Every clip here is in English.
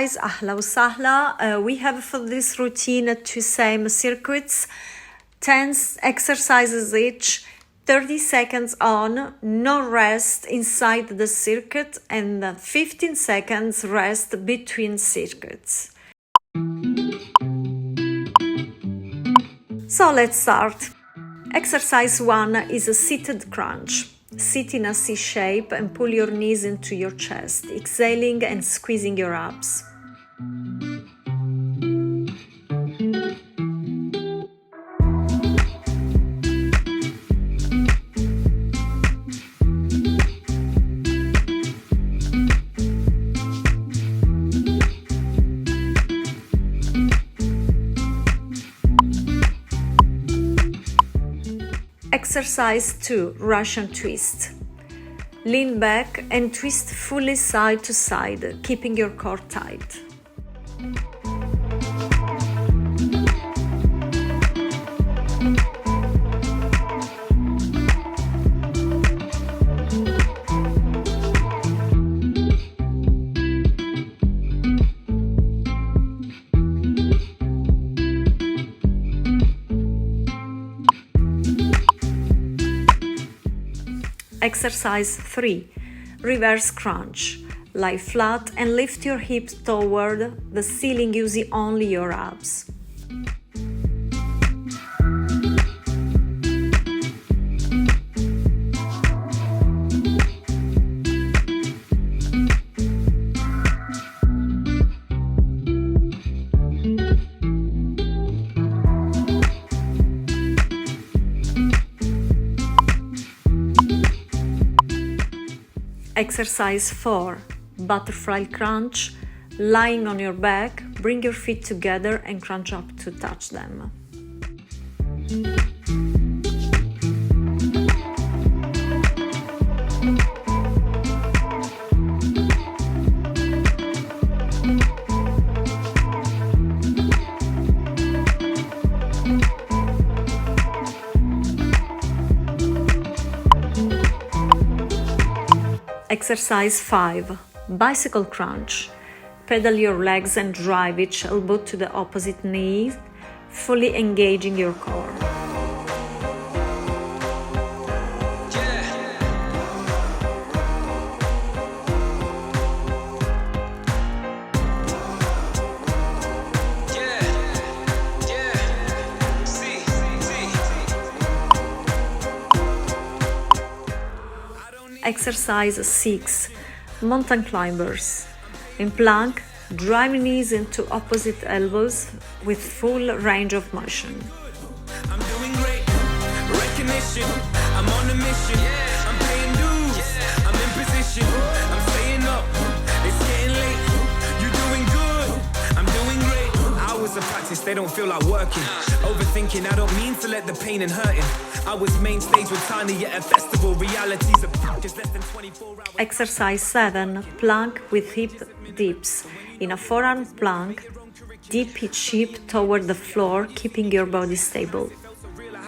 Guys, أهلا وسهلا. We have for this routine two same circuits, 10 exercises each, 30 seconds on, no rest inside the circuit, and 15 seconds rest between circuits. So let's start. Exercise 1 is a seated crunch. Sit in a C shape and pull your knees into your chest, exhaling and squeezing your abs. Exercise 2, Russian twist. Lean back and twist fully side to side, keeping your core tight. Exercise 3, reverse crunch. Lie flat and lift your hips toward the ceiling using only your abs. Exercise 4, butterfly crunch. Lying on your back, bring your feet together and crunch up to touch them. Exercise 5, bicycle crunch. Pedal your legs and drive each elbow to the opposite knee, fully engaging your core. Exercise 6, mountain climbers. In plank, drive knees into opposite elbows with full range of motion. I'm doing great, recognition, I'm on a mission, I'm paying dues, I'm in position, I'm staying up, it's getting late, you're doing good, I'm doing great. Hours of practice, they don't feel like working, overthinking, I don't mean to let the pain and hurting. I was main stage with Tiny at a festival, realities of just less than 24 hours. Exercise 7, plank with hip dips. In a forearm plank, dip each hip toward the floor, keeping your body stable.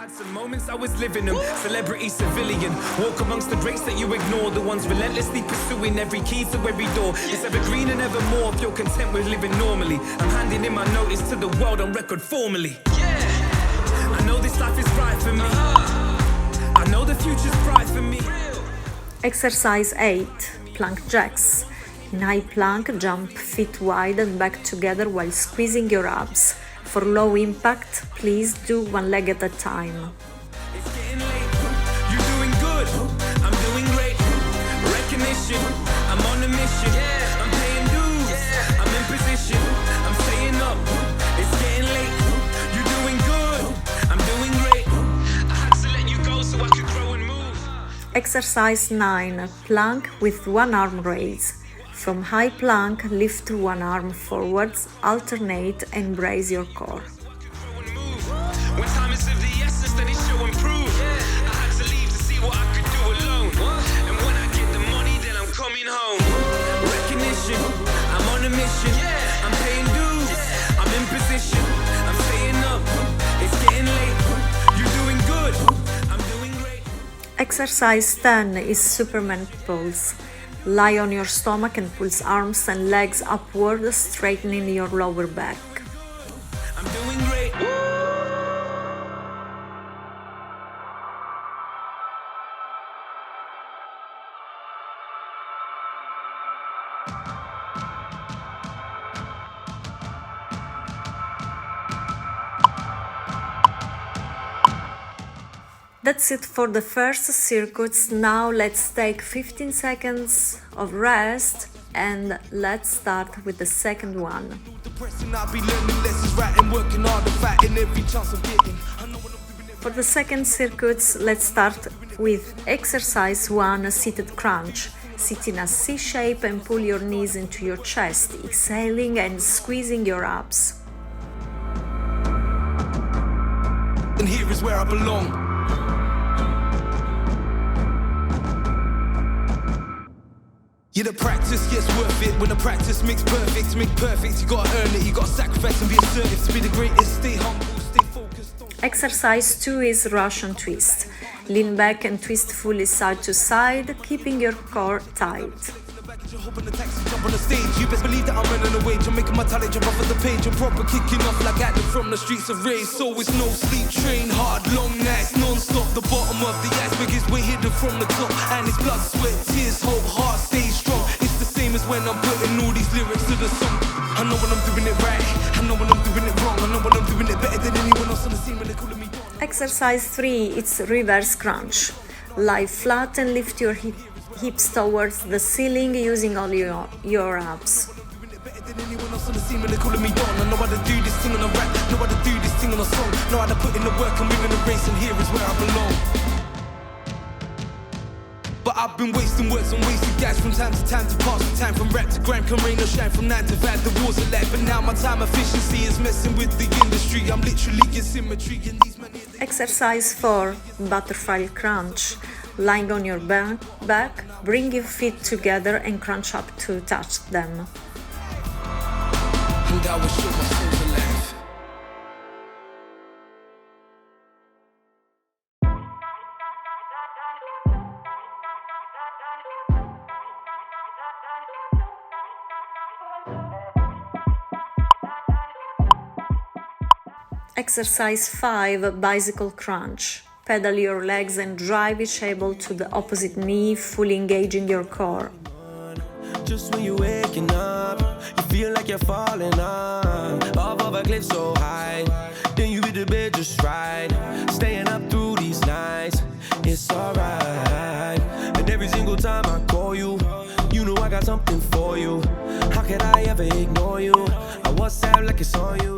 Some moments I was living them, celebrity, civilian. Walk amongst the greats that you ignore, the ones relentlessly pursuing every key to every door. It's evergreen and evermore if you're content with living normally. I'm handing in my notice to the world on record formally. Yeah, I know this life is right for me. I know the future's bright for me. Exercise 8, plank jacks. In high plank, jump feet wide and back together while squeezing your abs. For low impact, please do one leg at a time. It's getting late, you're doing good, I'm doing great. Recognition, I'm on a mission, I'm paying dues, I'm in position, I'm staying up. It's getting late, you're doing good, I'm doing great. I had to let you go so I could grow and move. Exercise 9, plank with one arm raise. From high plank, lift one arm forwards, alternate and brace your core. When time is of the essence, then it show and prove. I had to leave to see what I could do alone. And when I get the money, then I'm coming home. Recognition, I'm on a mission. I'm paying dues, I'm in position. I'm staying up, it's getting late. You're doing good, I'm doing great. Exercise 10 is Superman pose. Lie on your stomach and pulse arms and legs upward, straightening your lower back. I'm doing great. That's it for the first circuits. Now let's take 15 seconds of rest and let's start with the second one. For the second circuits, let's start with exercise 1, seated crunch. Sit in a C shape and pull your knees into your chest, exhaling and squeezing your abs. And here is where I belong. Yeah, the practice gets worth it when the practice makes perfect. Make perfect, you gotta earn it, you gotta sacrifice and be assertive. To be the greatest, stay humble, stay focused. Exercise 2 is Russian twist. Lean back and twist fully side to side, keeping your core tight. Hop on the taxi, jump on the stage. You best believe that I'm running away. I'm making my talent jump off of the page. I'm proper kicking off like Adam from the streets of Rage. So it's no sleep, train hard, long nights, non-stop. The bottom of the iceberg is way hidden from the top. And it's blood, sweat, tears, hope, heart, stay strong. It's the same as when I'm putting all these lyrics to the song. I know when I'm doing it right, I know when I'm doing it wrong. I know when I'm doing it better than anyone else on the scene when they're calling me Don. Exercise 3, it's reverse crunch. Lie flat and lift your hips towards the ceiling using all your abs. Anyone else on the scene when they're calling me Don. I know how to do this thing on a rap, know how to do this thing on a song. Know how to put in the work and win in the race, and here is where I belong. But I've been wasting words and wasting gas from time to time to pass the time. From rap to grime, can rain or shine, from 9 to 5, the wars are life. But now my time efficiency is messing with the industry. I'm literally in symmetry in these many. Exercise 4, butterfly crunch. Lying on your back, bring your feet together and crunch up to touch them. And I will show my soul to laugh. Exercise 5, bicycle crunch. Pedal your legs and drive each elbow to the opposite knee, fully engaging your core. Just when you're waking up, you feel like you're falling off of a cliff so high. Then you hit the bed just right, staying up through these nights. It's alright. And every single time I call you, you know I got something for you. How could I ever ignore you? I WhatsApp like it's on you.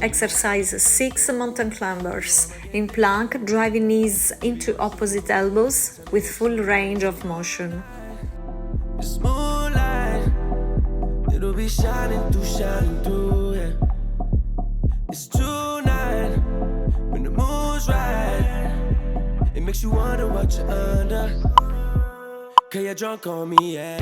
Exercise 6, mountain climbers. In plank, drive your knees into opposite elbows with full range of motion. It's moonlight, it'll be shining through, yeah. It's tonight, when the moon's right, it makes you wonder what you're under. Cause you're drunk on me, yeah.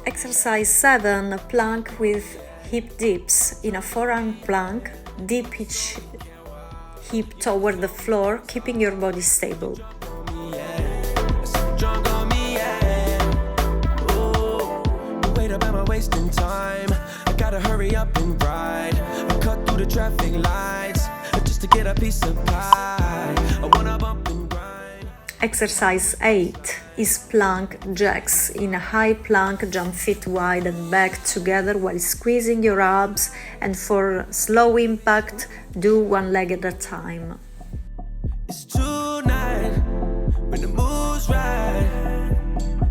Exercise 7, plank with hip dips. In a forearm plank, dip each hip toward the floor, keeping your body stable. Wasting time, I gotta hurry up and ride. I cut through the traffic lights just to get a piece of pie. I wanna bump and grind. Exercise 8 is plank jacks. In a high plank, jump feet wide and back together while squeezing your abs, and for slow impact, do one leg at a time. It's tonight, when the mood's right,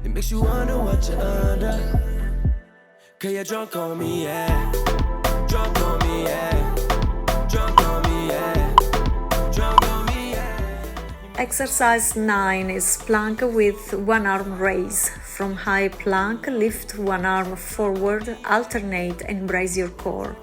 it makes you wonder what you're under. Cause you're drunk on me, yeah. Drunk on me, yeah. Drunk on me, yeah. Drunk on me, yeah. Exercise 9 is plank with one arm raise. From high plank, lift one arm forward, alternate and brace your core.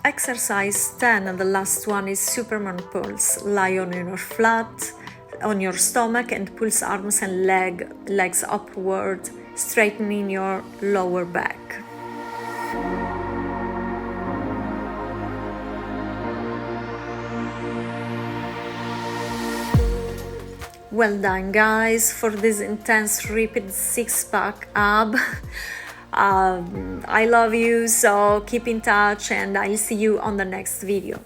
Exercise 10, and the last one is Superman pulse. Lie on your flat on your stomach and pulse arms and legs upward, straightening your lower back. Well done, guys, for this intense repeat 6-pack ab. I love you, so keep in touch and I'll see you on the next video.